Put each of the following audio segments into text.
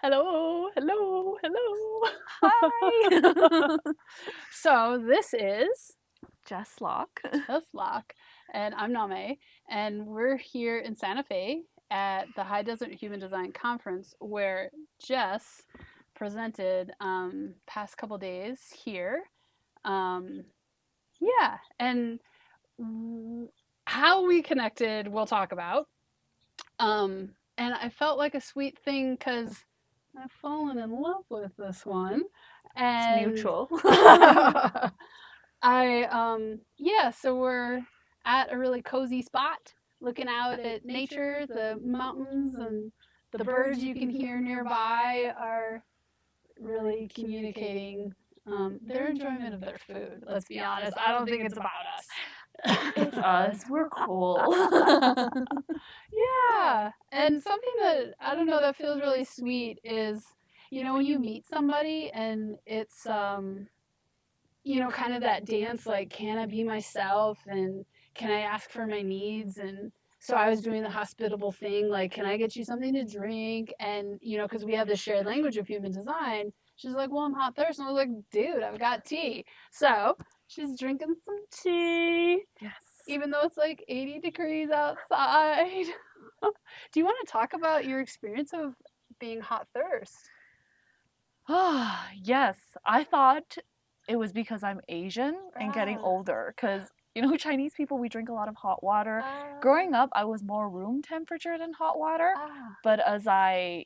Hello, hello, hello. Hi. So this is Jes Lock. Jes Lock, and I'm Name, and we're here in Santa Fe at the High Desert Human Design Conference, where Jess presented past couple days here. Um, yeah, and how we connected, we'll talk about. And I felt like a sweet thing because I've fallen in love with this one. It's And mutual. yeah, so we're at a really cozy spot looking out at nature, the mountains and the birds you can hear nearby are really communicating their enjoyment of their food. Let's be honest. I don't think it's about us. It's us. We're cool. Yeah. And something that I don't know that feels really sweet is, when you meet somebody and it's kind of that dance like, can I be myself and can I ask for my needs? And so I was doing the hospitable thing, like, can I get you something to drink? And, because we have the shared language of human design, she's like, well, I'm hot thirst. And I was like, dude, I've got tea. So she's drinking some tea, Yes. even though it's like 80 degrees outside. Do you want to talk about your experience of being hot thirst? Yes. I thought it was because I'm Asian and getting Ah, older. Because, Chinese people, we drink a lot of hot water. ah, Growing up, I was more room temperature than hot water. ah, But as I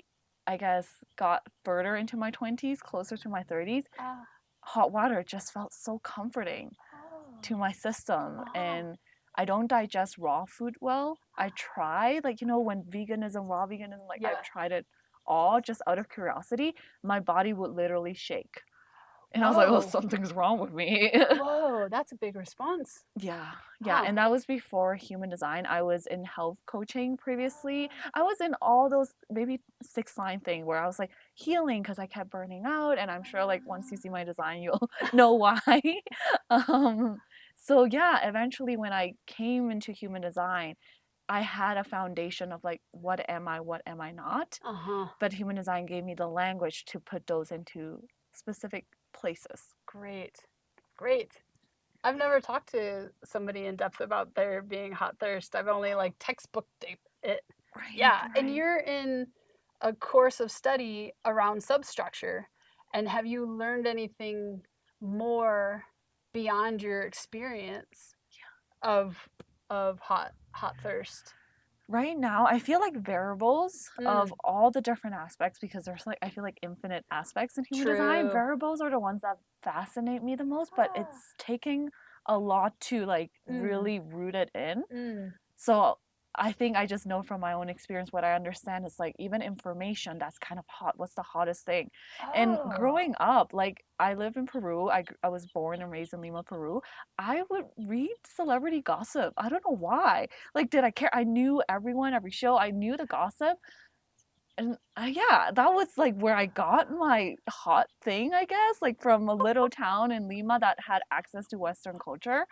guess, got further into my 20s, closer to my 30s, ah, hot water just felt so comforting oh, to my system. ah, And I don't digest raw food well. I try, like, when veganism, raw veganism, like, yeah. I've tried it all just out of curiosity. My body would literally shake. And I was like, oh, Whoa. something's wrong with me. Whoa, that's a big response. Yeah, yeah. Wow. And that was before human design. I was in health coaching previously. I was in all those maybe six line thing where I was like healing because I kept burning out. And I'm sure like once you see my design, you'll know why. um, so yeah, eventually when I came into human design, I had a foundation of like, what am I not? Uh-huh. But human design gave me the language to put those into specific places. Great. Great. I've never talked to somebody in depth about their being hot thirst. I've only like textbooked it. Right, Yeah, and right. you're in a course of study around substructure. And have you learned anything more beyond your experience of hot thirst? Right now, I feel like variables of Mm, all the different aspects, because there's like, I feel like infinite aspects in human design. true. Variables are the ones that fascinate me the most, but Ah, it's taking a lot to like mm, really root it in. mm. So I think I just know from my own experience what I understand is like even information that's kind of hot. What's the hottest thing? And Oh. growing up, like I lived in Peru. I was born and raised in Lima, Peru. I would read celebrity gossip. I don't know why. Like, did I care? I knew everyone, every show. I knew the gossip. And yeah, that was like where I got my hot thing, I guess, like from a little town in Lima that had access to Western culture.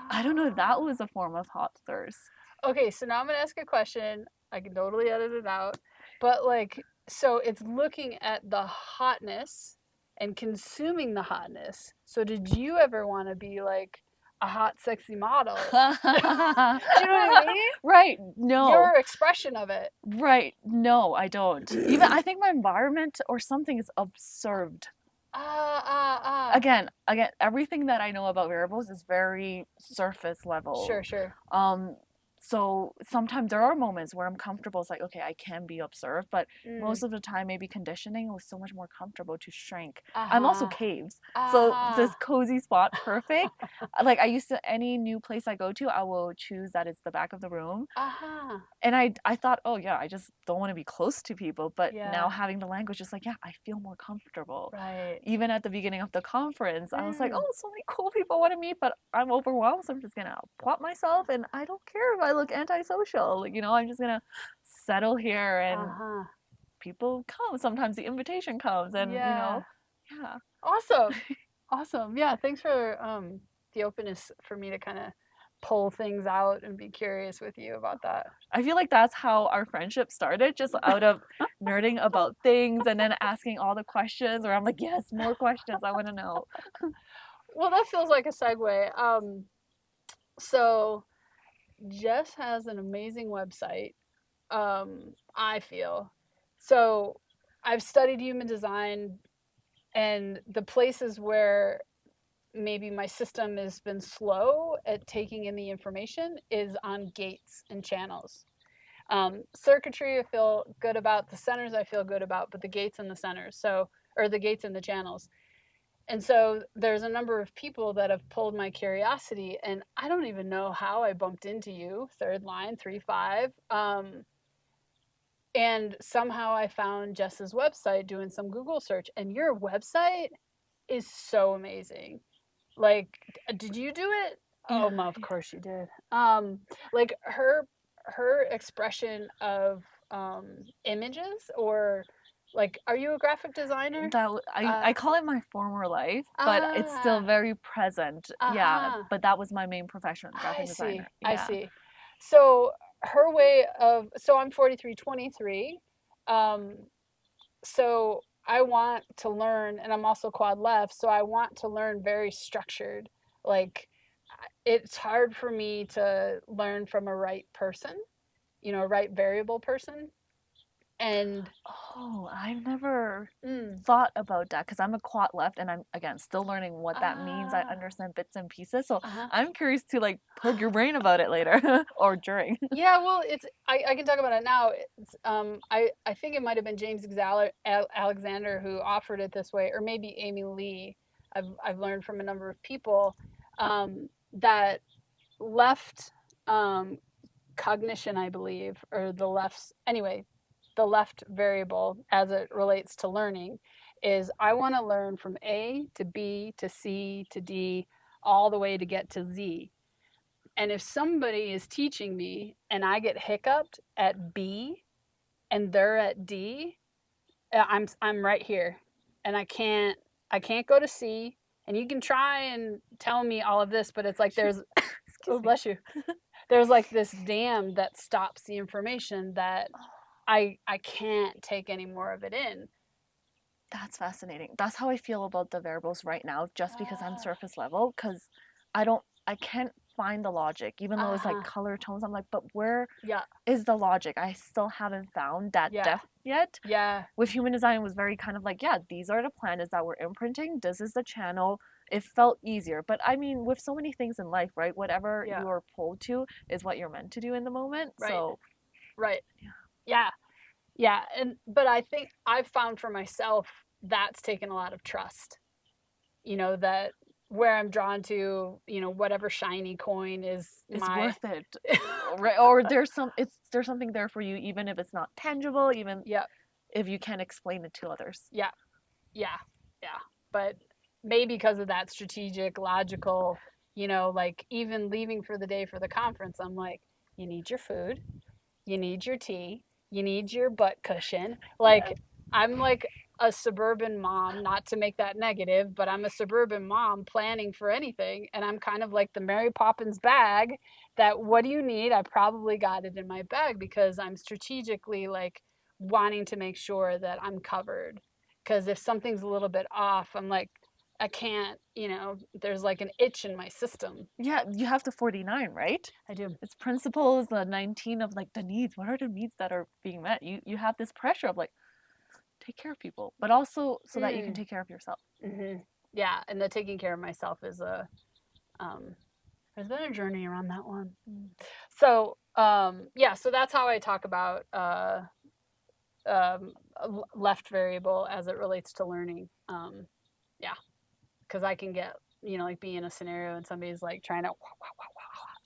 I don't know, that Wow. was a form of hot thirst. Okay, so now I'm gonna ask a question. I can totally edit it out. But like, so it's looking at the hotness and consuming the hotness. So did you ever want to be like a hot, sexy model? Do you know what I mean? Right, no. Your expression of it. Right, no, I don't. Even I think my environment or something is observed. Ah, ah, ah. Again, everything that I know about variables is very surface Sure, level. sure. Um, so sometimes there are moments where I'm comfortable. It's like, okay, I can be observed, but most Mm. of the time, maybe conditioning was so much more comfortable to shrink. I'm also Uh-huh. caves, so this Uh-huh. cozy spot, perfect. Like I used to, any new place I go to, I will choose that it's the back of the room, Uh-huh. and I thought, oh yeah, I just don't want to be close to people. But now Yeah. having the language is like, yeah, I feel more comfortable. Right. Even at the beginning of the conference, I was like, Mm. oh, so many cool people want to meet, but I'm overwhelmed, so I'm just gonna plot myself, and I don't care if I look antisocial. Like, I'm just gonna settle here, and Uh-huh. people come. Sometimes the invitation comes, and Yeah. yeah. Awesome. Awesome. Yeah, thanks for the openness for me to kind of pull things out and be curious with you about that. I feel like that's how our friendship started, just out of nerding about things and then asking all the questions, where I'm like, yes, more questions, I want to know. Well, that feels like a segue. So Jess has an amazing website. I feel so. I've studied human design, and the places where maybe my system has been slow at taking in the information is on gates and channels. Circuitry, I feel good about. The centers, I feel good about, but the gates and the centers, or the gates and the channels. And so there's a number of people that have pulled my curiosity, and I don't even know how I bumped into you, third line, 3-5. And somehow I found Jess's website doing some Google search, and your website is so amazing. Like, did you do it? Yeah. Oh, of course you did. Like her expression of images, or like, are you a graphic designer? I call it my former life, but it's still Ah, very present. Yeah, uh-huh. but that was my main profession, I graphic see. designer. I Yeah. see. So her way of, so I'm 4323. Um, so I want to learn, and I'm also quad left, so I want to learn very structured. Like, it's hard for me to learn from a right person, a right variable person. And Oh, I've never mm, thought about that because I'm a quad left and I'm again still learning what that means. I ah, understand bits and pieces. So uh-huh. I'm curious to like poke your brain about it later or during. Yeah, well, I can talk about it now. I think it might have been James Alexander who offered it this way, or maybe Amy Lee. I've learned from a number of people that left cognition, I believe, or the left variable as it relates to learning is I want to learn from A to B to C to D all the way to get to Z. And if somebody is teaching me and I get hiccuped at B and they're at D, I'm right here, and I can't go to C. And you can try and tell me all of this, but it's like there's Excuse oh, me. bless you. There's like this dam that stops the information that I can't take any more of it in. That's fascinating. That's how I feel about the variables right now, just because I'm Ah, surface level, because I can't find the logic, even though it's like uh-huh. color tones. I'm like, but where Yeah, is the logic? I still haven't found that yeah, depth yet. yeah, With human design, it was very kind of like, yeah, these are the planets that we're imprinting. This is the channel. It felt easier. But I mean, with so many things in life, right? Whatever yeah. you are pulled to is what you're meant to do in the moment. Right, So, right. yeah. Yeah, yeah. But I think I've found for myself that's taken a lot of trust. That where I'm drawn to, whatever shiny coin is It's my. worth it. Right? Or there's something there for you, even if it's not tangible, even Yeah, if you can't explain it to others. yeah, yeah, yeah. But maybe because of that strategic, logical, like even leaving for the day for the conference, I'm like, you need your food, you need your tea, you need your butt cushion. Yes. Like, I'm like a suburban mom, not to make that negative, but I'm a suburban mom planning for anything. And I'm kind of like the Mary Poppins bag that, what do you need? I probably got it in my bag because I'm strategically like wanting to make sure that I'm covered. Because if something's a little bit off, I'm like, I can't, there's like an itch in my system. Yeah, you have the 49, right? I do. It's principles, the 19 of like the needs. What are the needs that are being met? You have this pressure of like take care of people, but also so that you can Mm. take care of yourself. Mm-hmm. Yeah, and the taking care of myself is um, there's been a journey around that one. Mm. So yeah, so that's how I talk about um, left variable as it relates to learning. Yeah, because I can get like be in a scenario and somebody's like trying to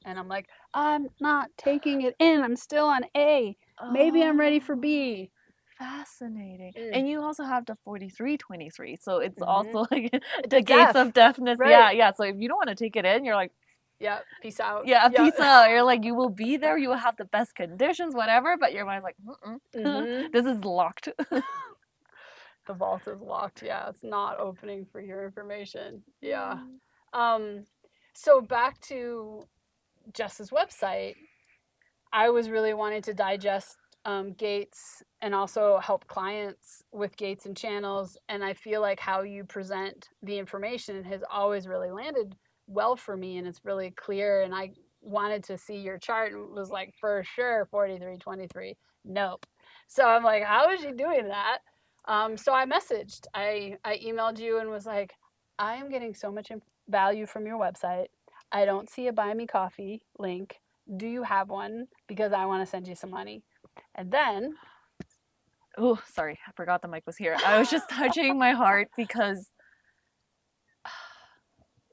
and I'm like, I'm not taking it in. I'm still on A. Maybe I'm ready for Oh, B. fascinating. Mm. And you also have the 4323. So it's Mm-hmm. also like The the gates deaf, of deafness. right? Yeah, yeah. So if you don't want to take it in, you're like, Yeah. Peace out. yeah, Yeah. peace out. You're like, you will be there. You will have the best conditions, whatever. But your mind's like, mm-mm. Mm-hmm. This is locked. The vault is locked. Yeah, it's not opening for your information. Yeah. Mm. Um, so back to Jess's website, I was really wanting to digest gates and also help clients with gates and channels. And I feel like how you present the information has always really landed well for me, and it's really clear. And I wanted to see your chart and was like, for sure, 4323. Nope. So I'm like, how is she doing that? So I I emailed you and was like, I am getting so much value from your website. I don't see a buy me coffee link. Do you have one? Because I want to send you some money. And then, Oh, sorry, I forgot the mic was here. I was just touching my heart because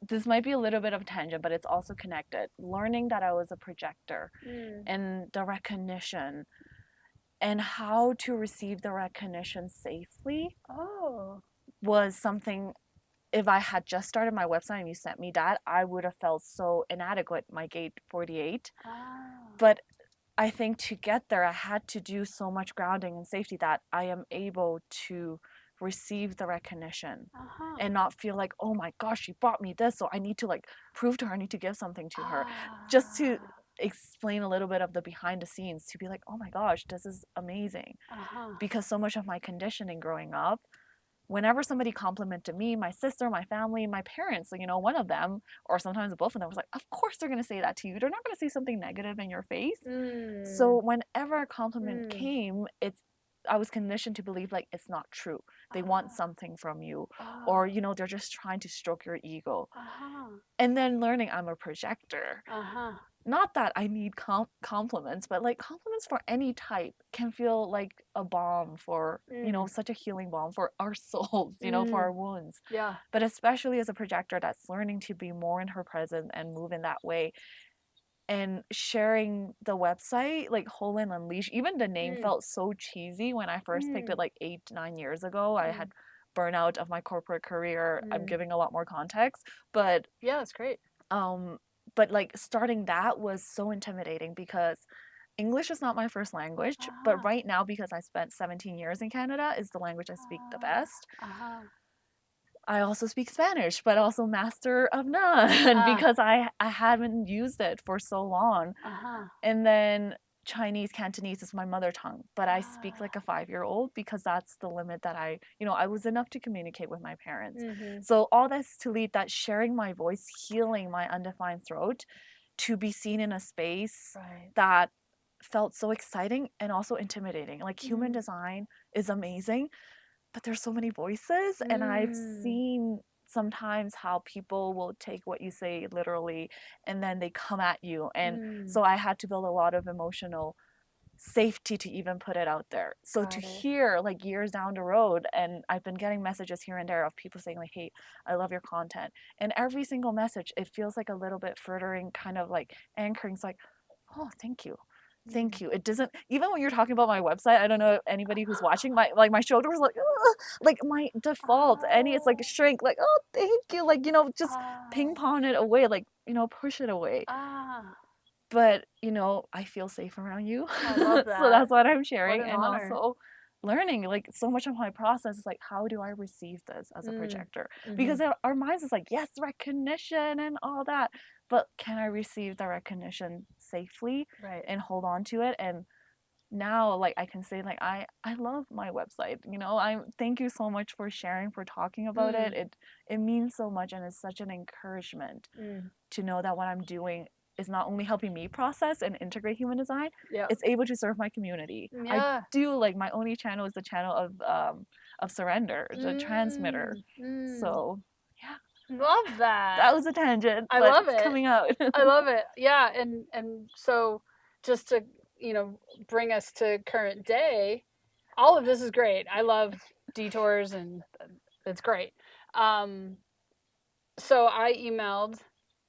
this might be a little bit of a tangent, but it's also connected. Learning that I was a projector and the recognition and how to receive the recognition safely was something. If I had just started my website and you sent me that, I would have felt so inadequate, my gate 48. But I think to get there, I had to do so much grounding and safety that I am able to receive the recognition and not feel like, oh my gosh, she bought me this, so I need to like prove to her, I need to give something to her. Just to explain a little bit of the behind the scenes, to be like, oh my gosh, this is amazing. Because so much of my conditioning growing up, whenever somebody complimented me, my sister, my family, my parents, you know, one of them, or sometimes both of them was like, of course they're going to say that to you. They're not going to say something negative in your face. So whenever a compliment came, I was conditioned to believe like it's not true. They want something from you, or you know, they're just trying to stroke your ego. And then learning I'm a projector. Not that I need compliments, but like compliments for any type can feel like a balm for, you know, such a healing balm for our souls, you know, for our wounds. Yeah. But especially as a projector that's learning to be more in her presence and move in that way. And sharing the website, like Whole and Unleash, even the name felt so cheesy when I first picked it like 8-9 years ago. I had burnout of my corporate career. I'm giving a lot more context, but yeah, that's great. But like starting that was so intimidating because English is not my first language, but right now, because I spent 17 years in Canada, is the language I speak the best. I also speak Spanish, but also master of none because I haven't used it for so long. And then Chinese, Cantonese is my mother tongue, but I speak like a 5-year-old because that's the limit that I was enough to communicate with my parents. So all this to lead that sharing my voice, healing my undefined throat, to be seen in a space that felt so exciting and also intimidating. Like human design is amazing, but there's so many voices, and I've seen sometimes how people will take what you say literally and then they come at you, and so I had to build a lot of emotional safety to even put it out there. So to hear like years down the road, and I've been getting messages here and there of people saying like, hey, I love your content, and every single message, it feels like a little bit furthering, kind of like anchoring. It's like, oh, thank you. Thank you. It doesn't, even when you're talking about my website, I don't know anybody who's watching, my shoulder was like, ugh, like my default, and it's like shrink, like, oh, thank you, like, just ping pong it away, like, push it away. But I feel safe around you. I love that. So that's what I'm sharing. What an and honor. Also learning, like, so much of my process is like, how do I receive this as a projector? Because our minds is like, yes, recognition and all that, but can I receive the recognition safely and hold on to it? And now, like, I can say, like, I love my website. I thank you so much for sharing, for talking about it. It means so much, and it's such an encouragement to know that what I'm doing is not only helping me process and integrate human design, it's able to serve my community. I do, like, my only channel is the channel of surrender, the transmitter. So yeah, love that. That was a tangent. I but love it's it. Coming out. I love it. Yeah, and so just to bring us to current day, all of this is great. I love detours, and it's great. So I emailed,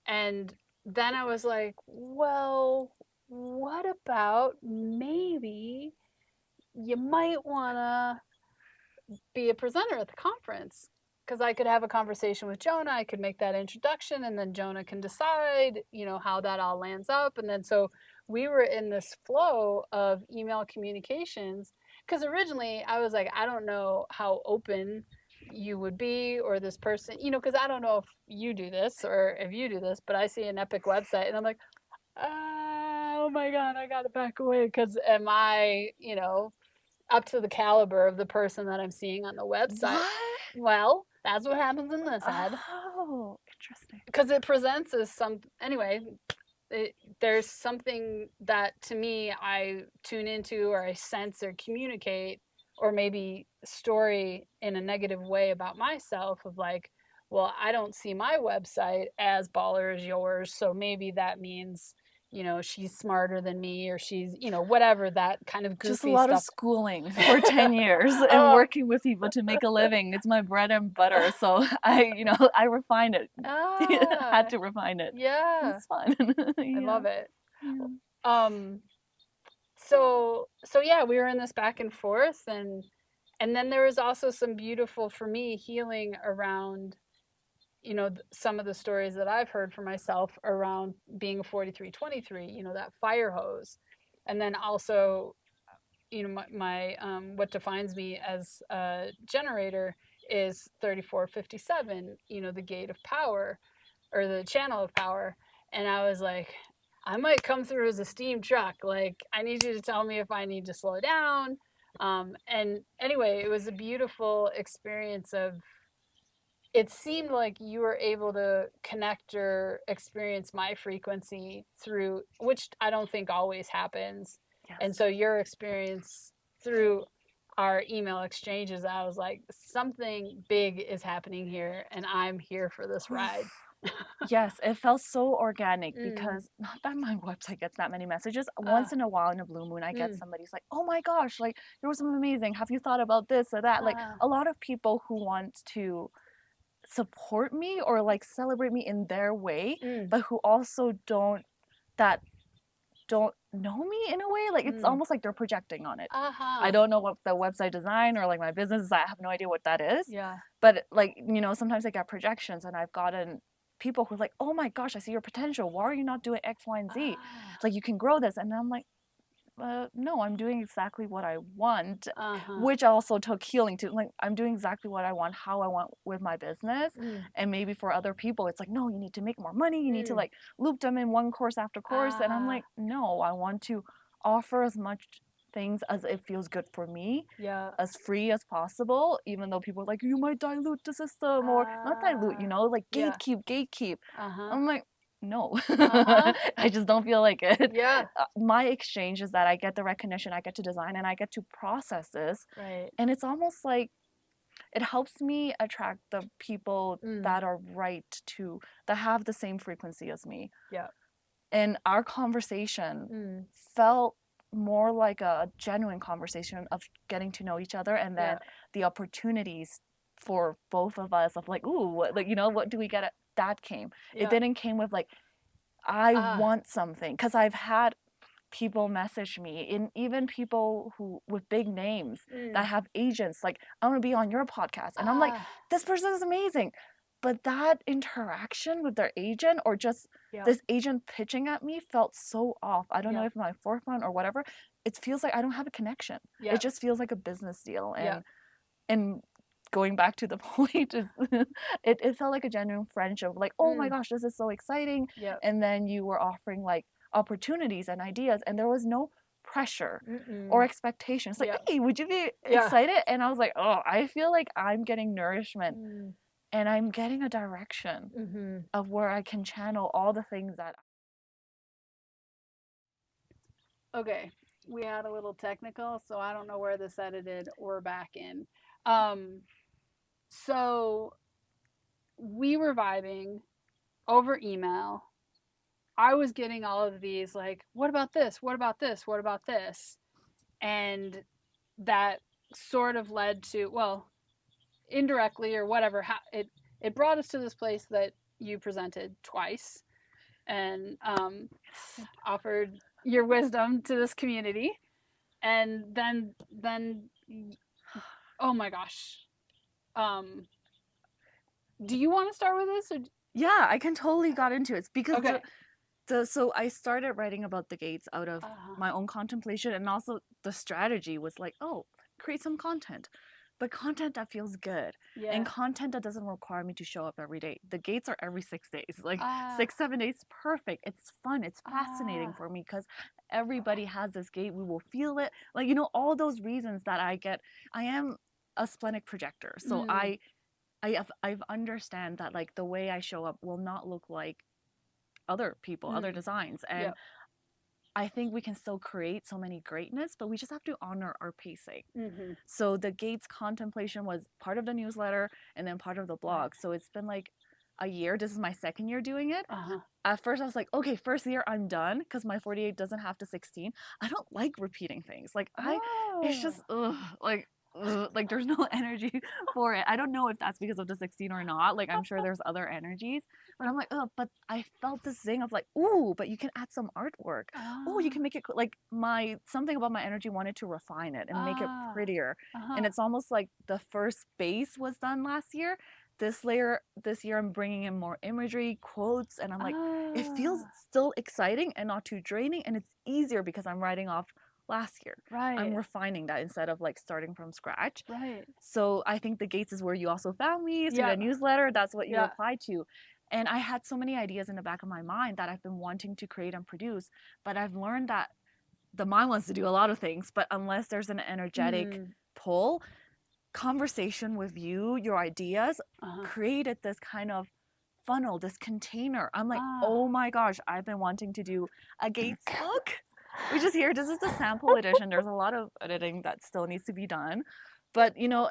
and then I was like, well, what about maybe you might want to be a presenter at the conference? Because I could have a conversation with Jonah, I could make that introduction, and then Jonah can decide, how that all lands up. And then so we were in this flow of email communications. Because originally I was like, I don't know how open you would be, or this person, because I don't know if you do this or if you do this, but I see an epic website and I'm like, Oh my God, I gotta back away because am I, up to the caliber of the person that I'm seeing on the website? What? Well, that's what happens in this ad Oh, interesting. because it presents as anyway. There's something that to me I tune into or I sense or communicate or maybe story in a negative way about myself of like, well, I don't see my website as baller as yours, so maybe that means she's smarter than me or she's whatever that kind of Just a goofy lot of stuff. schooling for 10 years and working with people to make a living. It's my bread and butter. So I refined it. Had to refine it. Yeah, It's fun. I Yeah. love it. Yeah. um so yeah, we were in this back and forth, and then there was also some beautiful for me healing around some of the stories that I've heard for myself around being a 4323, that fire hose. And then also my what defines me as a generator is 3457, the gate of power or the channel of power. And I was like, I might come through as a steam truck. Like, I need you to tell me if I need to slow down. And anyway, it was a beautiful experience of, it seemed like you were able to connect or experience my frequency through, which I don't think always happens. Yes. And so your experience through our email exchanges, I was like, something big is happening here, and I'm here for this ride. Yes, it felt so organic because not that my website gets that many messages. Once in a while, in a blue moon, I get somebody's like, "Oh my gosh, like there was something amazing. Have you thought about this or that?" Like a lot of people who want to support me or like celebrate me in their way, but who also that don't know me in a way. Like it's almost like they're projecting on it. I don't know what the website design or like my business is. I have no idea what that is. Yeah. But like, sometimes I get projections and I've gotten people who are like, "Oh my gosh, I see your potential. Why are you not doing X, Y, and Z? Like you can grow this." And I'm like, no, I'm doing exactly what I want, which also took healing to. Like, I'm doing exactly what I want, how I want with my business. And maybe for other people, it's like, no, you need to make more money. You need to like loop them in one course after course. And I'm like, no, I want to offer as much things as it feels good for me, as free as possible, even though people are like, you might dilute the system or not dilute, like gatekeep. I'm like, no, I just don't feel like it. Yeah. My exchange is that I get the recognition, I get to design, and I get to process this. Right. And it's almost like it helps me attract the people that are that have the same frequency as me. Yeah. And our conversation felt more like a genuine conversation of getting to know each other, and then the opportunities for both of us of like, ooh, what do we get? That came. It didn't came with like, I want something, because I've had people message me, and even people who with big names that have agents like, I want to be on your podcast, and I'm like, this person is amazing, but that interaction with their agent or just this agent pitching at me felt so off. I don't know if my forefront or whatever, it feels like I don't have a connection. It just feels like a business deal. And going back to the point is it felt like a genuine friendship, like, oh my gosh, this is so exciting. And then you were offering like opportunities and ideas, and there was no pressure or expectations, like, hey, would you be excited? And I was like, oh, I feel like I'm getting nourishment and I'm getting a direction of where I can channel all the things that. Okay, we had a little technical, so I don't know where this edited or back in. So we were vibing over email. I was getting all of these like, what about this? What about this? What about this? And that sort of led to, well, indirectly or whatever, it brought us to this place that you presented twice and offered your wisdom to this community. And then oh my gosh, do you want to start with this? Or? Yeah, I can totally got into it. It's because Okay. So I started writing about the gates out of my own contemplation, and also the strategy was like, oh, create some content. but content that feels good. Yeah. And content that doesn't require me to show up every day. The gates are every 6 days, like Ah. 6-7 days, perfect. It's fun, it's fascinating Ah. for me because everybody has this gate. We will feel it, like, you know, all those reasons that I am a splenic projector, so I've understand that, like, the way I show up will not look like other people, other designs, and Yep. I think we can still create so many greatness, but we just have to honor our pacing. Mm-hmm. So the gates contemplation was part of the newsletter and then part of the blog. Right. So it's been like a year. This is my second year doing it. Uh-huh. At first I was like, okay, first year I'm done because my 48 doesn't have to 16. I don't like repeating things. Like it's just like there's no energy for it. I don't know if that's because of the 16 or not. Like I'm sure there's other energies, but I'm like, oh, but I felt this zing of like, ooh, but you can add some artwork. Oh, you can make it like something about my energy wanted to refine it and make it prettier. And it's almost like the first base was done last year. This year I'm bringing in more imagery, quotes, and I'm like, it feels still exciting and not too draining, and it's easier because I'm writing off last year. Right. I'm refining that instead of like starting from scratch. Right. So I think the gates is where you also found me through the newsletter. That's what you replied to. And I had so many ideas in the back of my mind that I've been wanting to create and produce, but I've learned that the mind wants to do a lot of things, but unless there's an energetic pull, conversation with you, your ideas created this kind of funnel, this container. I'm like, oh my gosh, I've been wanting to do a gates book. We just here. This is the sample edition. There's a lot of editing that still needs to be done, but you know,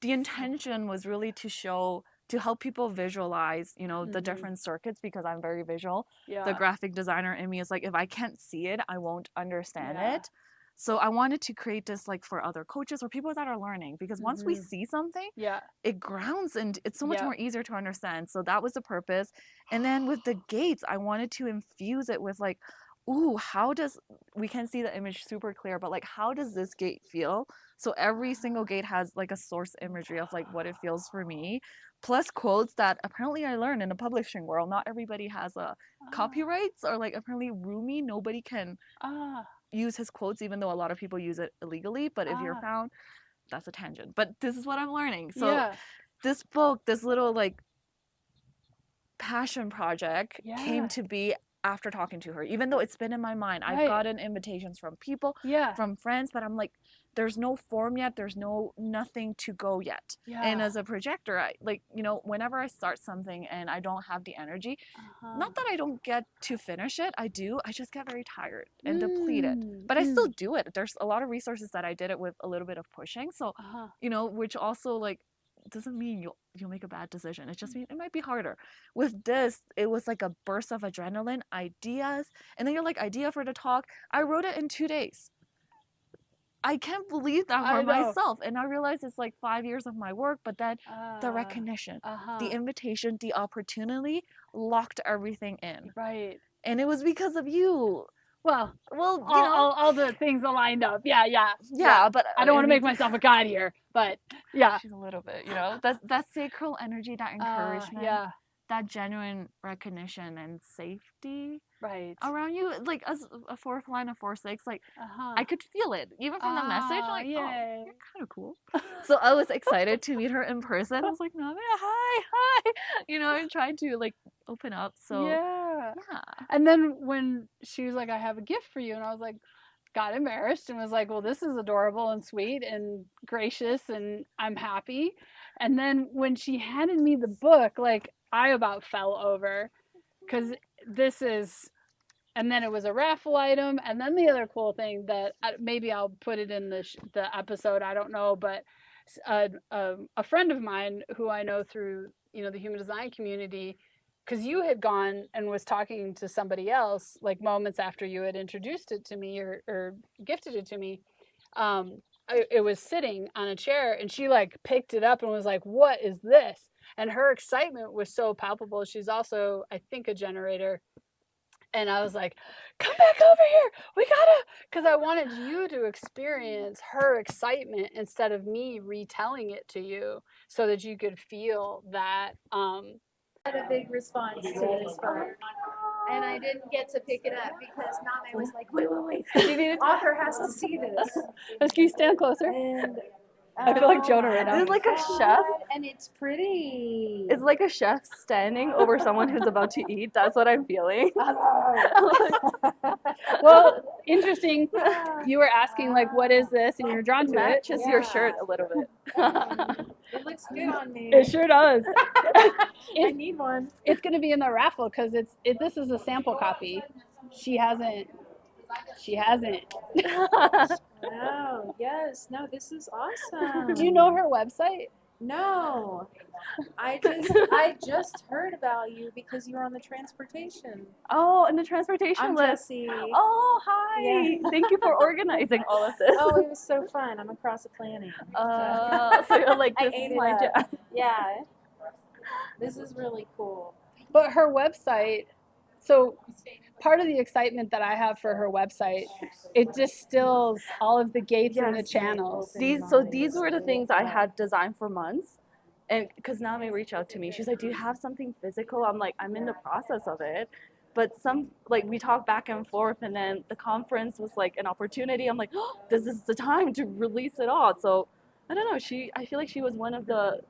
the intention was really to help people visualize, you know, the different circuits because I'm very visual. Yeah. The graphic designer in me is like, if I can't see it, I won't understand it. So I wanted to create this like for other coaches or people that are learning because once we see something, it grounds and it's so much more easier to understand. So that was the purpose. And then with the gates, I wanted to infuse it with like, ooh, we can see the image super clear, but like how does this gate feel? So every single gate has like a source imagery of like what it feels for me, plus quotes that apparently I learned in the publishing world. Not everybody has a copyrights, or like apparently Rumi, nobody can use his quotes even though a lot of people use it illegally, but if you're found, that's a tangent, but this is what I'm learning. So this book, this little like passion project came to be after talking to her, even though it's been in my mind. I've gotten invitations from people, from friends, but I'm like, there's no form yet, there's nothing to go yet. And as a projector, I like, you know, whenever I start something and I don't have the energy, not that I don't get to finish it, I do, I just get very tired and depleted, but I still do it. There's a lot of resources that I did it with a little bit of pushing, so you know, which also like doesn't mean you'll make a bad decision. It just means it might be harder. With this, it was like a burst of adrenaline, ideas, and then you're like, idea for the talk. I wrote it in 2 days. I can't believe that for myself. And I realized it's like 5 years of my work, but then the recognition, the invitation, the opportunity locked everything in. Right. And it was because of you. Well, you know, all the things aligned up. Yeah. But I don't want to make myself a god here, but yeah. She's a little bit, you know, that sacral energy, that encouragement, that genuine recognition and safety around you, like as a fourth line of 4-6, like I could feel it even from the message. Like, oh, you're kind of cool. So I was excited to meet her in person. I was like, no, hi, you know, and trying to like open up. So yeah. And then when she was like, I have a gift for you, and I was like, got embarrassed and was like, well, this is adorable and sweet and gracious and I'm happy. And then when she handed me the book, like I about fell over because this is, and then it was a raffle item. And then the other cool thing that maybe I'll put it in the episode, I don't know, but a friend of mine who I know through, you know, the human design community, because you had gone and was talking to somebody else like moments after you had introduced it to me or gifted it to me. It was sitting on a chair and she like picked it up and was like, what is this? And her excitement was so palpable. She's also, I think, a generator. And I was like, come back over here. We gotta, because I wanted you to experience her excitement instead of me retelling it to you so that you could feel that. Had a big response to this book, and I didn't get to pick it up because Name was like, wait. The author has to see this. Can you stand closer? And I feel like Jonah right This now. is like a chef. And it's pretty. It's like a chef standing over someone who's about to eat. That's what I'm feeling. Well, interesting. You were asking like, what is this, and you're drawn to it. Matches your shirt a little bit. It looks good on me. It sure does. I need one. It's going to be in the raffle because this is a sample copy. She hasn't. Wow. Yes. No, this is awesome. Do you know her website? No. I just heard about you because you were on the transportation. Oh, and the transportation I'm list. Jessie. Oh, hi. Yeah. Thank you for organizing all of this. Oh, it was so fun. I'm across the planet. So you're like, I this ate is it my up. job. Yeah. This is really cool. But her website, so part of the excitement that I have for her website, it distills all of the gates and the Yes. channels. These were the things I had designed for months. And because Nami reached out to me, she's like, do you have something physical? I'm like, I'm in the process of it. But we talked back and forth, and then the conference was like an opportunity. I'm like, oh, this is the time to release it all. So I don't know. I feel like she was one of the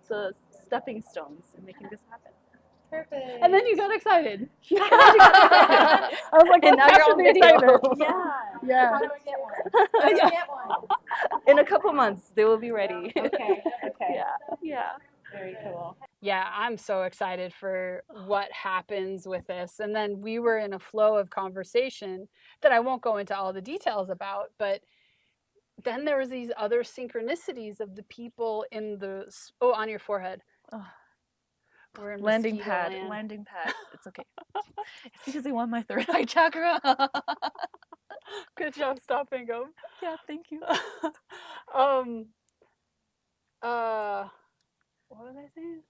stepping stones in making this happen. Perfect. And then you got excited. I was like, And let's now you're capture on the video. excitement. Yeah. Yeah. How do I get one? How do I get one? In a couple months, they will be ready. Okay. Okay. Yeah. Very cool. Yeah, I'm so excited for what happens with this. And then we were in a flow of conversation that I won't go into all the details about, but then there was these other synchronicities of the people in on your forehead. Oh. We're in Landing mosquito pad. land. Landing pad. It's okay. It's because they want my third eye chakra. Good job stopping them. Yeah, thank you. What was I saying?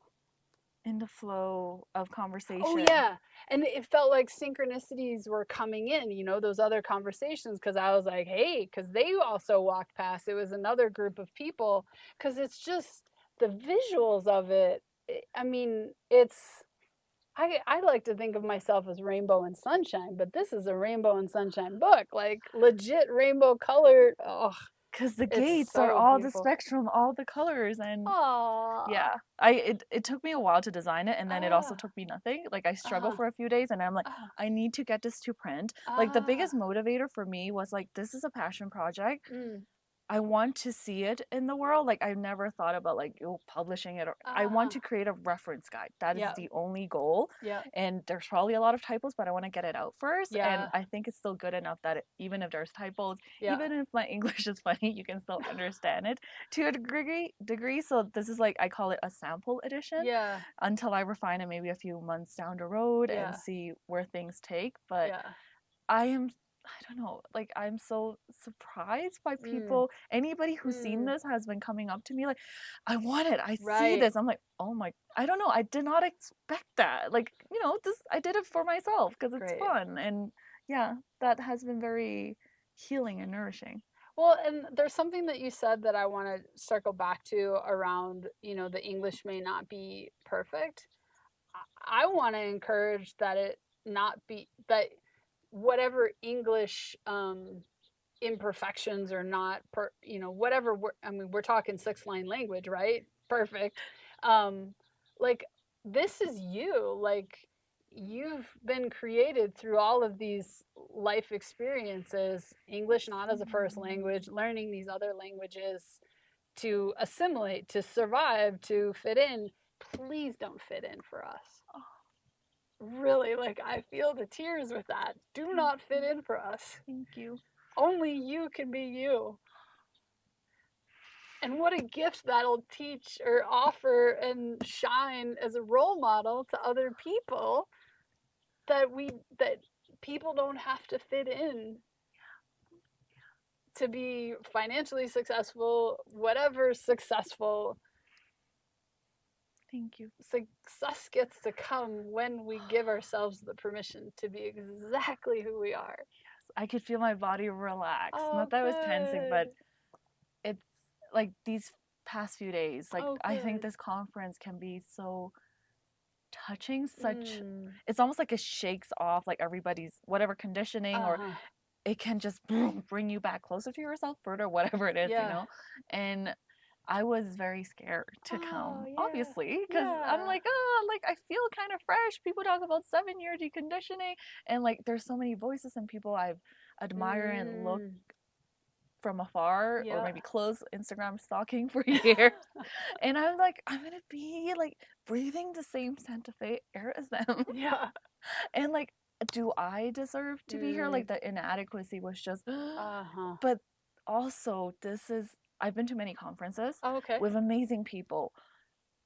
In the flow of conversation. Oh yeah, and it felt like synchronicities were coming in, those other conversations, because I was like, hey, because they also walked past. It was another group of people, because it's just the visuals of it. I mean, I like to think of myself as rainbow and sunshine, but this is a rainbow and sunshine book, like legit rainbow colored. Oh, because the it's gates are so all beautiful. the spectrum, all the colors, and Aww. yeah, it took me a while to design it, and then it also took me nothing. Like I struggled for a few days, and I'm like, I need to get this to print. Like the biggest motivator for me was like, this is a passion project. I want to see it in the world. Like I never thought about like publishing it. Or, I want to create a reference guide. That is the only goal. Yeah. And there's probably a lot of typos, but I want to get it out first. Yeah. And I think it's still good enough that even if there's typos, even if my English is funny, you can still understand it to a degree. So this is like, I call it a sample edition. Yeah. Until I refine it maybe a few months down the road and see where things take. But I don't know, like I'm so surprised by people. Anybody who's seen this has been coming up to me like, I want it, I see this. I'm like, oh my, I don't know, I did not expect that. Like, I did it for myself because it's fun. And yeah, that has been very healing and nourishing. Well, and there's something that you said that I want to circle back to around, the English may not be perfect. I want to encourage that it not be, that whatever English imperfections or not, whatever, we're talking 6-line language, right? Perfect. Like, this is you. Like, you've been created through all of these life experiences, English not as a first language, learning these other languages to assimilate, to survive, to fit in. Please don't fit in for us. Really, like, I feel the tears with that. Do not fit in for us. Thank you. Only you can be you. And what a gift that'll teach or offer and shine as a role model to other people, that people don't have to fit in to be financially successful, whatever successful. Thank you. Success gets to come when we give ourselves the permission to be exactly who we are. Yes, I could feel my body relax. Not that I was tensing, but it's like these past few days, like I think this conference can be so touching, it's almost like it shakes off like everybody's whatever conditioning, or it can just bring you back closer to yourself, further, whatever it is, and I was very scared to Oh, come, yeah. obviously, because I'm Yeah. like, oh, like I feel kind of fresh. People talk about 7-year deconditioning, and like there's so many voices and people I've admired and looked from afar, or Yeah. maybe close Instagram stalking for years. And I'm like, I'm gonna be like breathing the same Santa Fe air as them. Yeah. And like, do I deserve to be here? Like the inadequacy was just Uh-huh. but also I've been to many conferences Oh, okay. with amazing people,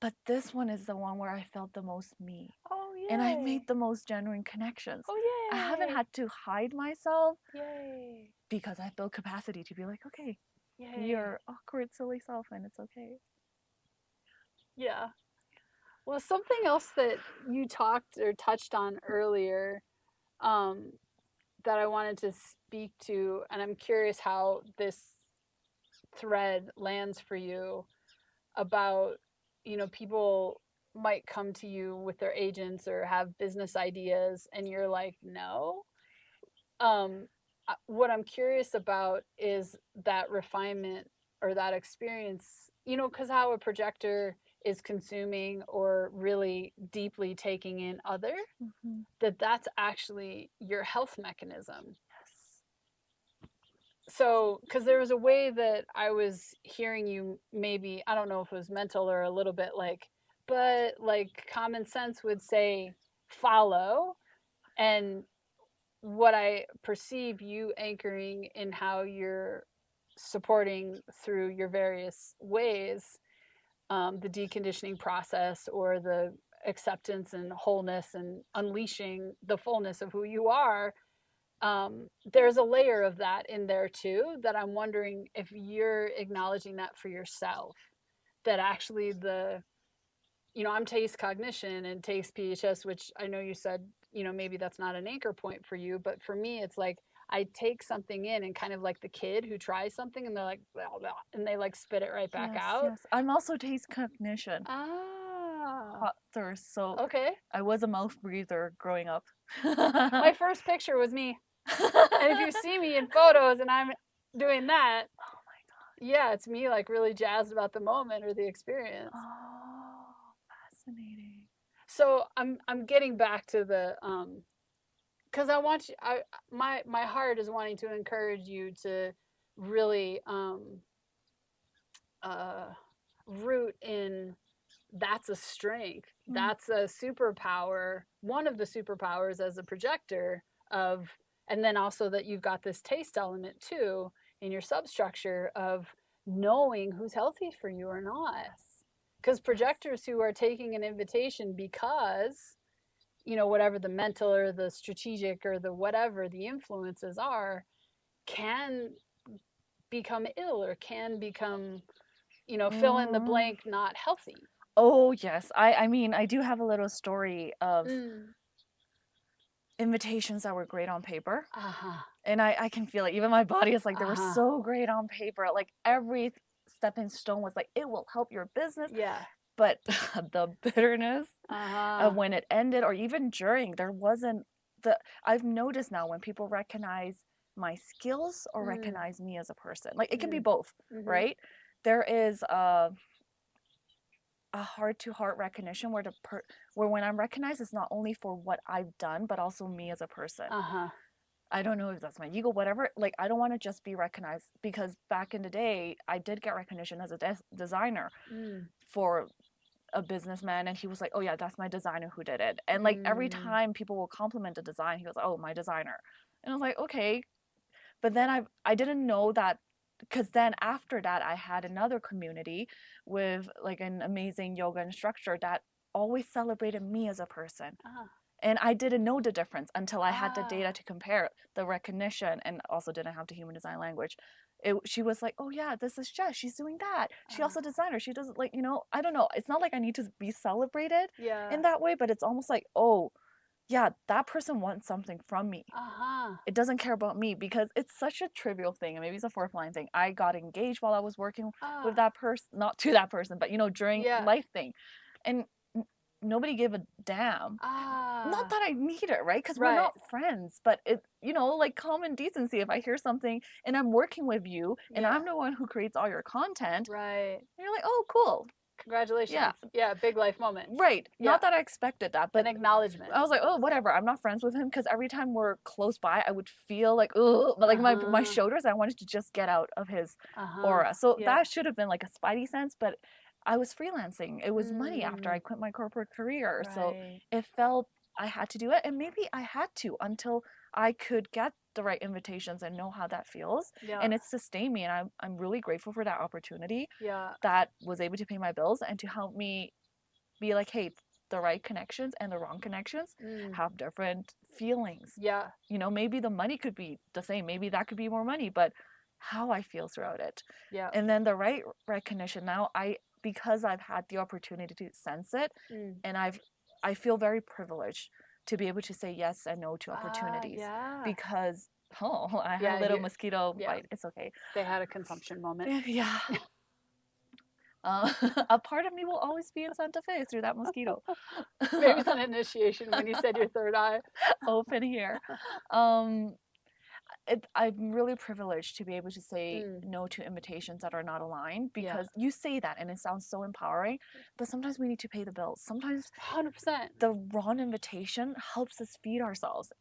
but this one is the one where I felt the most me. Oh, yay. And I made the most genuine connections. Oh, yay. I haven't had to hide myself Yay. because I built capacity to be like, okay, Yay. be your awkward, silly self, and it's okay. Yeah. Well, something else that you talked or touched on earlier, that I wanted to speak to, and I'm curious how this thread lands for you, about, people might come to you with their agents or have business ideas, and you're like, no. What I'm curious about is that refinement or that experience, because how a projector is consuming or really deeply taking in other, that's actually your health mechanism. So, because there was a way that I was hearing you, maybe, I don't know if it was mental or a little bit like, but like common sense would say follow. And what I perceive you anchoring in how you're supporting through your various ways, the deconditioning process or the acceptance and wholeness and unleashing the fullness of who you are, there's a layer of that in there too, that I'm wondering if you're acknowledging that for yourself, that actually I'm taste cognition and taste PHS, which I know you said, maybe that's not an anchor point for you, but for me, it's like I take something in and kind of like the kid who tries something and they're like, blah, blah, and they like spit it right back out. Yes. I'm also taste cognition. Ah. Hot thirst. So Okay. I was a mouth breather growing up. My first picture was me. And if you see me in photos and I'm doing that, oh my god. Yeah, it's me like really jazzed about the moment or the experience. Oh, fascinating. So I'm getting back to the because I want you, my heart is wanting to encourage you to really root in, that's a strength, that's a superpower, one of the superpowers as a projector of, and then also that you've got this taste element too in your substructure of knowing who's healthy for you or not. Because projectors who are taking an invitation because, whatever the mental or the strategic or the whatever the influences are, can become ill or can become, fill in the blank, not healthy. Oh yes, I mean I do have a little story of invitations that were great on paper, and I can feel it. Even my body is like, they were so great on paper. Like every stepping stone was like, it will help your business. Yeah. But the bitterness of when it ended, or even during, there wasn't I've noticed now when people recognize my skills or recognize me as a person, like it can be both, right? There is a heart-to-heart recognition where where when I'm recognized, it's not only for what I've done, but also me as a person. I don't know if that's my ego, whatever. Like, I don't want to just be recognized, because back in the day, I did get recognition as a designer for a businessman, and he was like, oh yeah, that's my designer who did it. And like every time people will compliment the design, he was like, oh, my designer. And I was like, okay. But then I didn't know that, because then after that I had another community with like an amazing yoga instructor that always celebrated me as a person. And I didn't know the difference until I had the data to compare the recognition, and also didn't have the human design language. She was like, oh yeah, this is Jes, she's doing that. She also designer. She does, like, I don't know. It's not like I need to be celebrated in that way, but it's almost like, oh yeah, that person wants something from me. It doesn't care about me, because it's such a trivial thing, and maybe it's a fourth line thing. I got engaged while I was working with that person, not to that person, but during life thing. And nobody gave a damn. Not that I need it, right? Because we're Right. not friends, but it, like common decency. If I hear something and I'm working with you and Yeah. I'm the one who creates all your content, Right. and you're like, oh, cool. Congratulations. Yeah, big life moment. Right. Yeah. Not that I expected that, but An acknowledgement. I was like, oh, whatever. I'm not friends with him because every time we're close by, I would feel like, oh, like my shoulders. I wanted to just get out of his aura. So that should have been like a spidey sense, but I was freelancing. It was money after I quit my corporate career. Right. So it felt I had to do it. And maybe I had to until I could get the right invitations and know how that feels. Yeah. And it sustained me. And I'm really grateful for that opportunity Yeah. that was able to pay my bills and to help me be like, hey, the right connections and the wrong connections have different feelings. Yeah. Maybe the money could be the same. Maybe that could be more money, but how I feel throughout it. Yeah. And then the right recognition now, because I've had the opportunity to sense it, and I feel very privileged to be able to say yes and no to opportunities. Yeah. Because I had a little mosquito bite. It's okay. They had a consumption moment. Yeah. A part of me will always be in Santa Fe through that mosquito. Maybe it's an initiation when you said your third eye. Open here. I'm really privileged to be able to say no to invitations that are not aligned, because you say that and it sounds so empowering, but sometimes we need to pay the bills. Sometimes 100%. the wrong invitation helps us feed ourselves.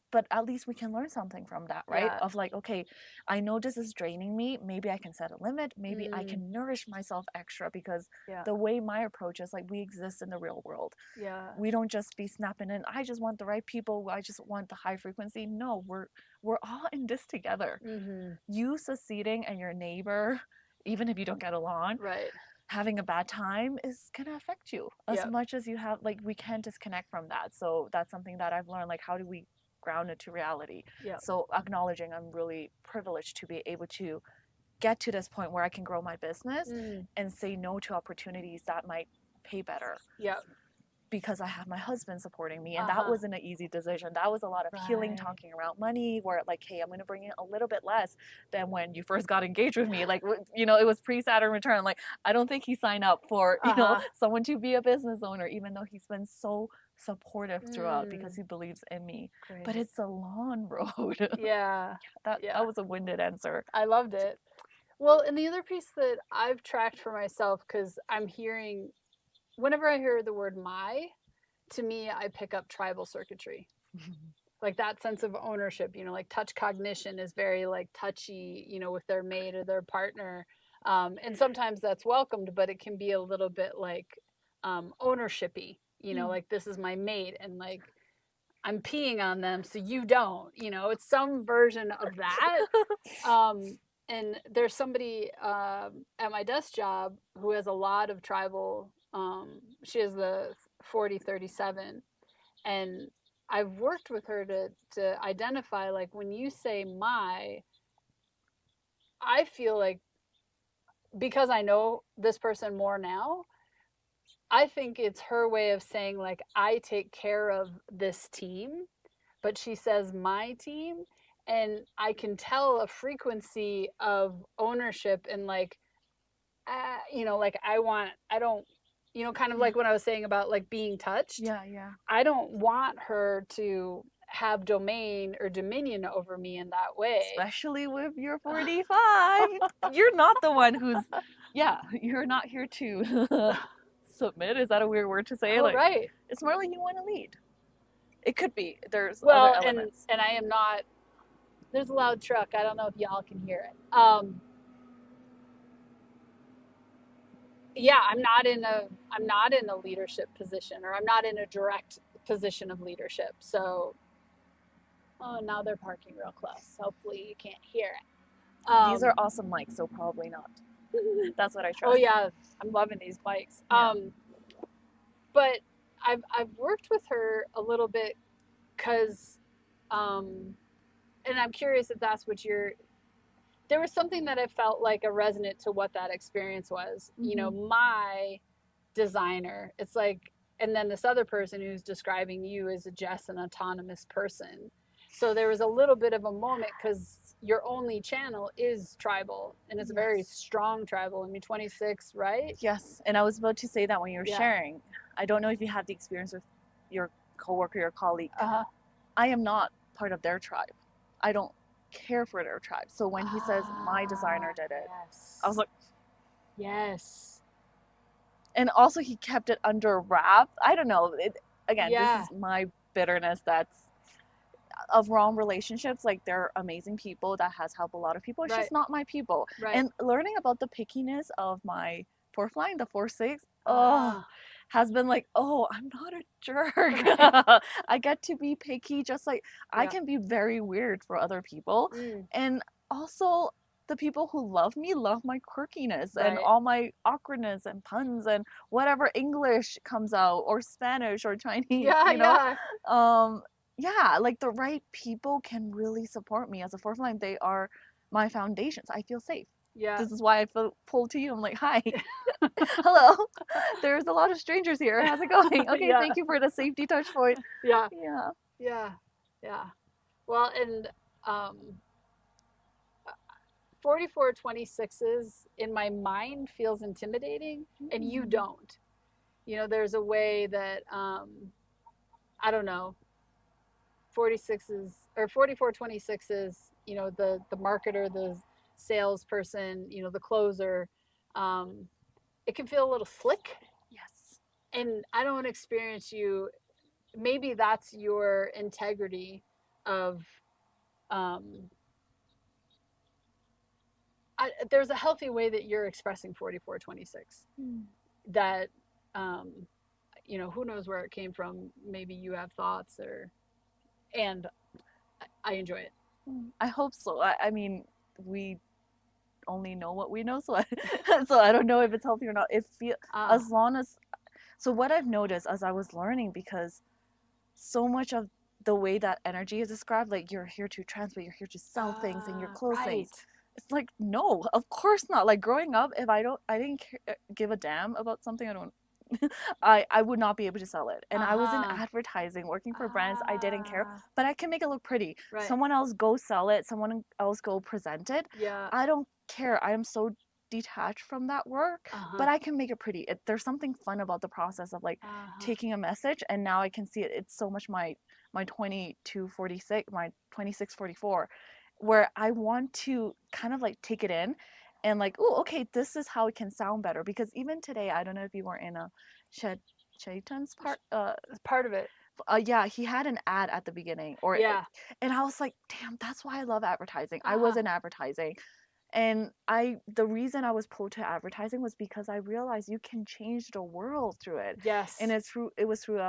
But at least we can learn something from that, right? Yeah. Of like, okay, I know this is draining me. Maybe I can set a limit. Maybe I can nourish myself extra, because the way my approach is, like, we exist in the real world. Yeah. We don't just be snapping in, I just want the right people. I just want the high frequency. No, we're all in this together. You succeeding and your neighbor, even if you don't get along, right, having a bad time is going to affect you as much as you have. Like, we can't disconnect from that. So that's something that I've learned. Like, how do we ground it to reality? So acknowledging I'm really privileged to be able to get to this point where I can grow my business and say no to opportunities that might pay better. Because I have my husband supporting me, and that wasn't an easy decision. That was a lot of healing, talking around money, where like, hey, I'm going to bring in a little bit less than when you first got engaged with me. Like, it was pre-Saturn return. Like, I don't think he signed up for, someone to be a business owner, even though he's been so supportive throughout because he believes in me. Great. But it's a long road. That was a winded answer. I loved it. Well, and the other piece that I've tracked for myself, because I'm hearing, whenever I hear the word my, to me, I pick up tribal circuitry. Like that sense of ownership, like touch cognition is very like touchy, with their mate or their partner. And sometimes that's welcomed, but it can be a little bit like ownership-y, like this is my mate and like I'm peeing on them so you don't, it's some version of that. And there's somebody at my desk job who has a lot of tribal, she has the 40-37, and I've worked with her to identify, like, when you say my, I feel like, because I know this person more now, I think it's her way of saying, like, I take care of this team, but she says my team, and I can tell a frequency of ownership and like, like I don't, kind of like what I was saying about like being touched. I don't want her to have domain or dominion over me in that way. Especially with your 45. You're not the one who's, you're not here to submit. Is that a weird word to say? Oh, like, right. It's more like you want to lead. It could be. There's other elements. And I am not, there's a loud truck. I don't know if y'all can hear it. I'm not in a leadership position, or I'm not in a direct position of leadership. So, now they're parking real close. Hopefully you can't hear it. These are awesome mics, so probably not. That's what I trust. Oh yeah, I'm loving these mics. But I've worked with her a little bit because, and I'm curious if that's what there was something that I felt like a resonant to what that experience was. My designer, it's like, and then this other person who's describing you as an autonomous person. So there was a little bit of a moment because your only channel is tribal, and it's a very Yes. strong tribal. I mean, 26, right? Yes, and I was about to say that when you were Yeah. sharing. I don't know if you had the experience with your coworker, your colleague. Uh-huh. I am not part of their tribe. I don't care for their tribe. So when he says my designer did it, Yes. I was like, yes. and also he kept it under wrap. I don't know. Again, Yeah. this is my bitterness that's of wrong relationships. Like they're amazing people that has helped a lot of people. It's Right. just not my people. Right. And learning about the pickiness of my fourth line, the 4-6, Ah. has been like, oh, I'm not a jerk. Right. I get to be picky, just like I Yeah. can be very weird for other people. Mm. And also, the people who love me love my quirkiness and Right. all my awkwardness and puns and whatever English comes out or Spanish or Chinese, Yeah, you know? yeah. Yeah, like the right people can really support me as a fourth line. They are my foundations. I feel safe. Yeah. This is why I feel pulled to you. I'm like, hi, hello. There's a lot of strangers here. How's it going? Okay, Yeah. thank you for the safety touch point. Yeah. Yeah. Yeah. Yeah. Well, and 4426s in my mind feels intimidating, and you don't. You know, there's a way that I don't know, 46s or 4426s, you know, the marketer, the salesperson, you know, the closer, um, it can feel a little slick. Yes. And I don't experience you. Maybe that's your integrity of. Um, there's a healthy way that you're expressing 4426 that um, you know, who knows where it came from. Maybe you have thoughts, or and I enjoy it. I hope so. I mean, we only know what we know, so so I don't know if it's healthy or not. It feel as long as so what I've noticed as I was learning, because so much of the way that energy is described, like you're here to transmit, you're here to sell things, and you're close right. things. It's like, no, of course not. Like growing up, if I didn't give a damn about something, I don't. I would not be able to sell it. And I was in advertising, working for brands. I didn't care, but I can make it look pretty. Right. Someone else go sell it. Someone else go present it. Yeah. I don't care. I am so detached from that work, but I can make it pretty. There's something fun about the process of like taking a message, and now I can see it. It's so much my 2246, my 2644, where I want to kind of like take it in and like, oh, okay, this is how it can sound better. Because even today, I don't know if you were in a Shaitan's part of it. Yeah, he had an ad at the beginning, or yeah, and I was like, damn, that's why I love advertising. I was in advertising, and the reason I was pulled to advertising was because I realized you can change the world through it. Yes. And it was through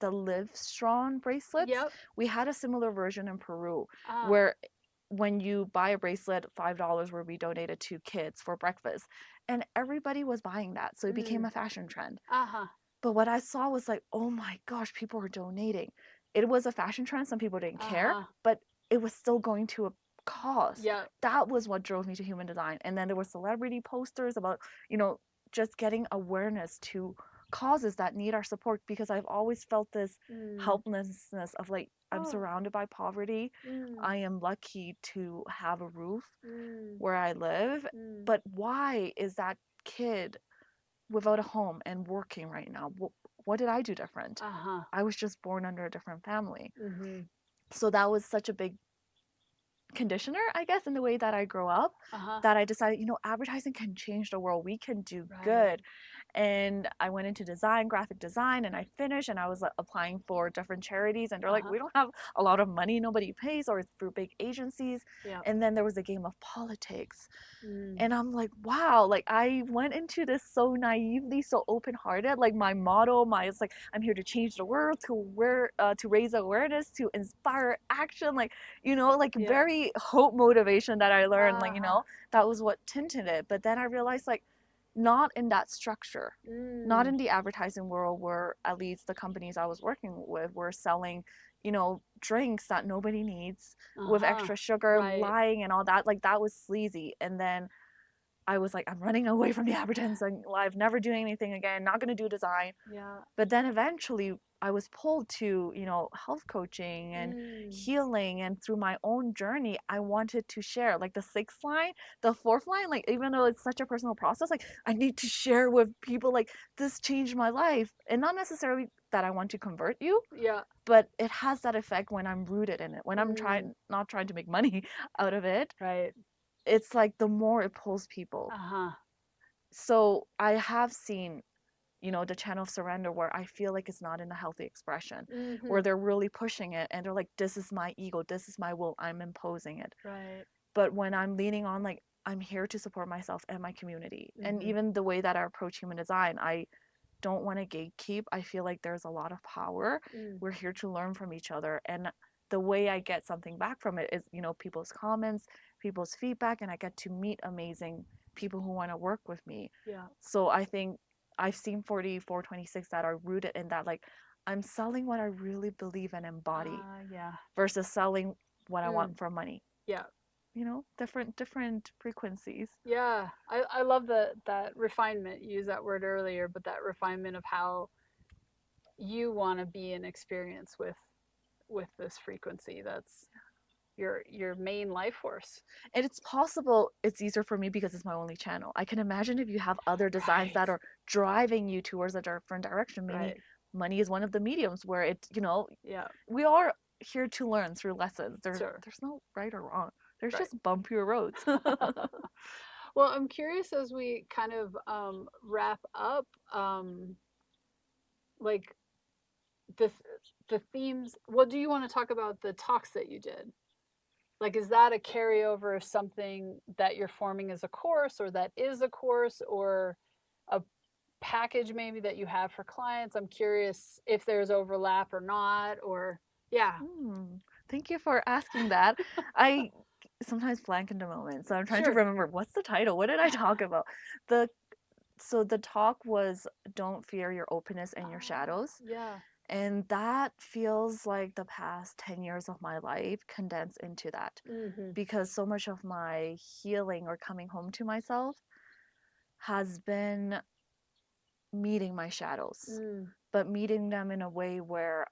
the Live Strong bracelets. Yep. We had a similar version in Peru where when you buy a bracelet, $5 will be donated to kids for breakfast. And everybody was buying that. So it became a fashion trend. But what I saw was like, oh my gosh, people are donating. It was a fashion trend. Some people didn't care, but it was still going to a cause. Yeah. That was what drove me to human design. And then there were celebrity posters about, you know, just getting awareness to causes that need our support, because I've always felt this helplessness of like, I'm surrounded by poverty. I am lucky to have a roof where I live. But why is that kid without a home and working right now? What did I do different? I was just born under a different family. So that was such a big conditioner, I guess, in the way that I grew up, that I decided, you know, advertising can change the world. We can do good. And I went into design, graphic design, and I finished, and I was applying for different charities, and they're like, we don't have a lot of money, nobody pays, or it's through big agencies. And then there was a game of politics. And I'm like, wow, like I went into this so naively, so open-hearted. Like my motto, it's like, I'm here to change the world, to raise awareness, to inspire action, like, you know, like very hope motivation that I learned, like, you know, that was what tinted it. But then I realized, like, not in that structure, not in the advertising world, where at least the companies I was working with were selling, you know, drinks that nobody needs with extra sugar, lying and all that. Like that was sleazy. And then I was like, I'm running away from the advertising life, never doing anything again, not going to do design. But then eventually I was pulled to, health coaching and Mm. healing, and through my own journey, I wanted to share like the sixth line, the fourth line, like even though it's such a personal process, like I need to share with people like this changed my life. And not necessarily that I want to convert you, Yeah. but it has that effect when I'm rooted in it. When I'm not trying to make money out of it, Right. it's like the more it pulls people. Uh-huh. So I have seen, the channel of surrender where I feel like it's not in a healthy expression, Mm-hmm. where they're really pushing it and they're like, this is my ego, this is my will, I'm imposing it. Right. But when I'm leaning on, like, I'm here to support myself and my community. And Mm-hmm. even the way that I approach human design, I don't want to gatekeep. I feel like there's a lot of power. Mm. We're here to learn from each other. And the way I get something back from it is, people's comments, people's feedback, and I get to meet amazing people who want to work with me. Yeah. So I think I've seen 4426 that are rooted in that, like, I'm selling what I really believe and embody Yeah. versus selling what I want for money. Yeah. Different frequencies. Yeah. I love that refinement. You used that word earlier, but that refinement of how you want to be an experience with this frequency. That's your main life force. And it's possible it's easier for me because it's my only channel. I can imagine if you have other designs that are driving you towards a different direction. Maybe money is one of the mediums where it, Yeah. we are here to learn through lessons. There's no right or wrong. There's Right. just bumpier roads. Well, I'm curious as we kind of wrap up, like the the themes. What do you want to talk about the talks that you did? Like, is that a carryover of something that you're forming as a course, or that is a course, or a package maybe that you have for clients? I'm curious if there's overlap or not, or yeah. Thank you for asking that. I sometimes blank in the moment, so I'm trying to remember what's the title. What did I talk about? So the talk was "Don't Fear Your Openness and Your Shadows." Yeah. And that feels like the past 10 years of my life condensed into that. Mm-hmm. Because so much of my healing or coming home to myself has been meeting my shadows, but meeting them in a way where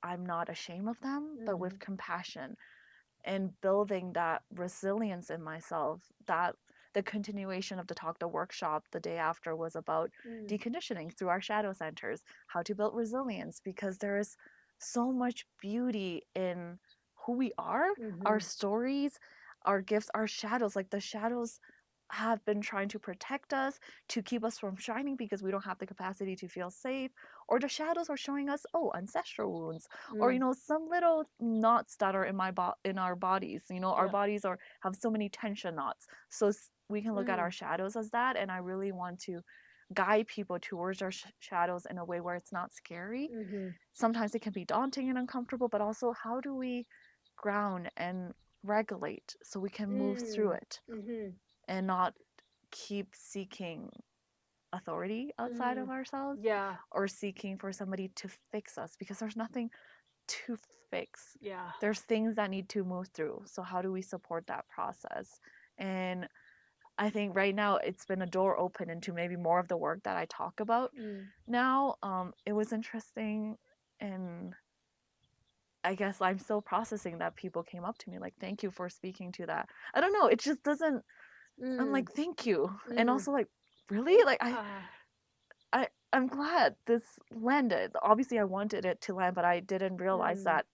I'm not ashamed of them, but with compassion, and building that resilience in myself. That the continuation of the talk, the workshop the day after, was about deconditioning through our shadow centers, how to build resilience, because there is so much beauty in who we are, our stories, our gifts, our shadows. Like, the shadows have been trying to protect us, to keep us from shining because we don't have the capacity to feel safe, or the shadows are showing us, ancestral wounds, or some little knots that are in our bodies. Our bodies have so many tension knots, so we can look at our shadows as that. And I really want to guide people towards our shadows in a way where it's not scary. Sometimes it can be daunting and uncomfortable, but also, how do we ground and regulate so we can move through it and not keep seeking authority outside of ourselves, or seeking for somebody to fix us, because there's nothing to fix. There's things that need to move through. So how do we support that process? And I think right now it's been a door open into maybe more of the work that I talk about now. It was interesting, and I guess I'm still processing that people came up to me like, thank you for speaking to that. I don't know, it just doesn't, I'm like, thank you. And also, like, really? Like, I'm glad this landed. Obviously I wanted it to land, but I didn't realize that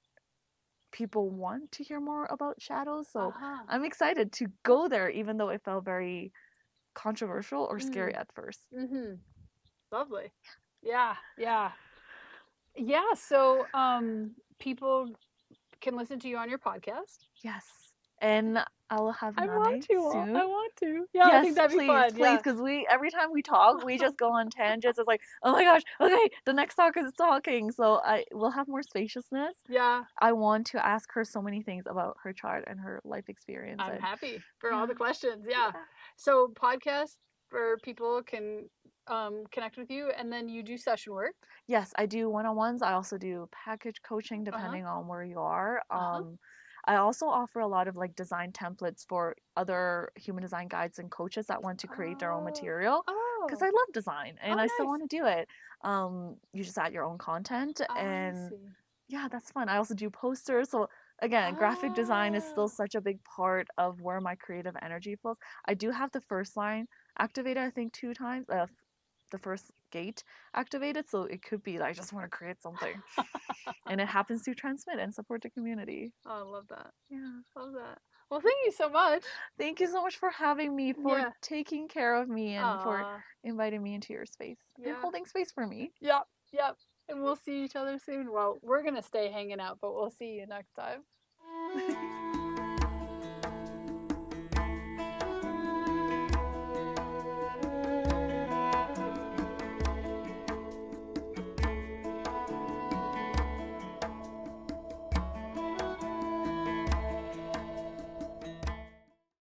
people want to hear more about shadows. So I'm excited to go there, even though it felt very controversial or scary at first. Lovely. Yeah. So people can listen to you on your podcast. Yes. And I will have Nane soon. I want to. Yeah, yes, I think that'd be fun. Please, because every time we talk, we just go on tangents. It's like, oh my gosh, okay, the next talk is talking. So I will have more spaciousness. Yeah. I want to ask her so many things about her chart and her life experience. I'm happy for all the questions. Yeah. So podcast where people can connect with you, and then you do session work. Yes, I do one-on-ones. I also do package coaching depending on where you are. I also offer a lot of like design templates for other human design guides and coaches that want to create their own material. because I love design and I still nice. want to do it. You just add your own content, I and see. yeah, that's fun. I also do posters. So again, graphic design is still Oh. such a big part of where my creative energy flows. I do have the first line activated, I think, 2 times. The first gate activated, so it could be that I just want to create something, and it happens to transmit and support the community. Oh, I love that. Yeah. Love that. Well, thank you so much. Thank you so much for having me, for Yeah. taking care of me, and for Aw. inviting me into your space and Yeah. holding space for me. Yep. Yep. And we'll see each other soon. Well, we're going to stay hanging out, but we'll see you next time.